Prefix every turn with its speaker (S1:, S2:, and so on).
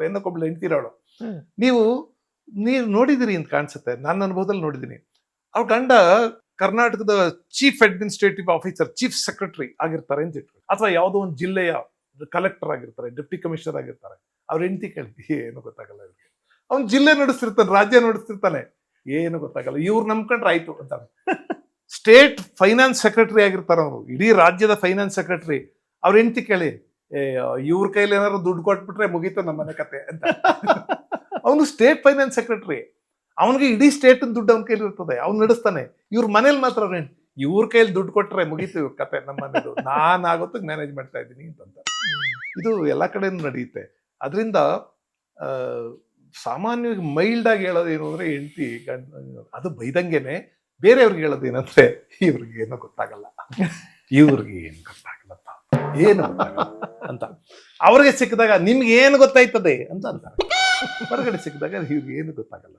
S1: ಏನಕ್ಕೊಬ್ಳು ಹೆಂಡ್ತಿರೋಳು. ನೀವು ನೋಡಿದಿರಿ ಅಂತ ಕಾಣಿಸುತ್ತೆ, ನನ್ನ ಅನುಭವದಲ್ಲಿ ನೋಡಿದ್ದೀನಿ. ಅವ್ರ ಗಂಡ ಕರ್ನಾಟಕದ chief administrative officer, chief secretary ಆಗಿರ್ತಾರೆ ಅಂತ ಇಟ್ಕೊಳ್ಳಿ, ಅಥವಾ ಯಾವುದೋ ಒಂದು ಜಿಲ್ಲೆಯ ಕಲೆಕ್ಟರ್ ಆಗಿರ್ತಾರೆ, ಡೆಪ್ಟಿ ಕಮಿಷನರ್ ಆಗಿರ್ತಾರೆ. ಅವ್ರ ಹೆಂಡತಿ ಕೇಳ್ತಿ ಏನು ಗೊತ್ತಾಗಲ್ಲ ಇವ್ರಿಗೆ. ಅವ್ನು ಜಿಲ್ಲೆ ನಡೆಸ್ತಿರ್ತಾನೆ, ರಾಜ್ಯ ನಡೆಸ್ತಿರ್ತಾನೆ, ಏನು ಗೊತ್ತಾಗಲ್ಲ. ಇವ್ರು ನಂಬ್ಕೊಂಡ್ರೆ ಆಯ್ತು ಅಂತಾರೆ. ಸ್ಟೇಟ್ ಫೈನಾನ್ಸ್ ಸೆಕ್ರೆಟರಿ ಆಗಿರ್ತಾರೆ ಅವರು, ಇಡೀ ರಾಜ್ಯದ ಫೈನಾನ್ಸ್ ಸೆಕ್ರೆಟರಿ. ಅವ್ರ ಹೆಂಡತಿ ಕೇಳಿ, ಇವ್ರ ಕೈಲಿ ಏನಾದ್ರು ದುಡ್ಡು ಕೊಟ್ಬಿಟ್ರೆ ಮುಗೀತು ನಮ್ಮನೆ ಕತೆ ಅಂತ. ಅವನು ಸ್ಟೇಟ್ ಫೈನಾನ್ಸ್ ಸೆಕ್ರೆಟರಿ, ಅವನಿಗೆ ಇಡೀ ಸ್ಟೇಟ್ ದುಡ್ಡು ಅವನ ಕೈಲಿ ಇರ್ತದೆ, ಅವ್ನು ನಡೆಸ್ತಾನೆ. ಇವ್ರ ಮನೇಲಿ ಮಾತ್ರ ಅವ್ರೇನು, ಇವ್ರ ಕೈಲಿ ದುಡ್ಡು ಕೊಟ್ರೆ ಮುಗೀತು ಇವ್ರ ಕತೆ, ನಮ್ಮ ಮನೆದು ನಾನು ಆಗೋತ್ತಿಗೆ ಮ್ಯಾನೇಜ್ ಮಾಡ್ತಾ ಇದ್ದೀನಿ ಅಂತಂತ. ಇದು ಎಲ್ಲ ಕಡೆನೂ ನಡೆಯುತ್ತೆ. ಅದರಿಂದ ಸಾಮಾನ್ಯವಾಗಿ ಮೈಲ್ಡ್ ಆಗಿ ಹೇಳೋದೇನು ಅಂದ್ರೆ, ಹೆಂಡತಿ ಅದು ಬೈದಂಗೆನೆ ಬೇರೆಯವ್ರಿಗೆ ಹೇಳೋದೇನಂದ್ರೆ, ಇವ್ರಿಗೆ ಏನೋ ಗೊತ್ತಾಗಲ್ಲ, ಇವ್ರಿಗೆ ಏನು ಗೊತ್ತಾಗಲ್ಲಪ್ಪ, ಏನು ಗೊತ್ತಾಗಲ್ಲ ಅಂತ. ಅವ್ರಿಗೆ ಸಿಕ್ಕಿದಾಗ ನಿಮ್ಗೆ ಏನು ಗೊತ್ತಾಯ್ತದೆ ಅಂತ ಅಂತಾರೆ. ಹೊರಗಡೆ ಸಿಕ್ಕಿದಾಗ ಇವ್ರಿಗೆ ಏನು ಗೊತ್ತಾಗಲ್ಲ.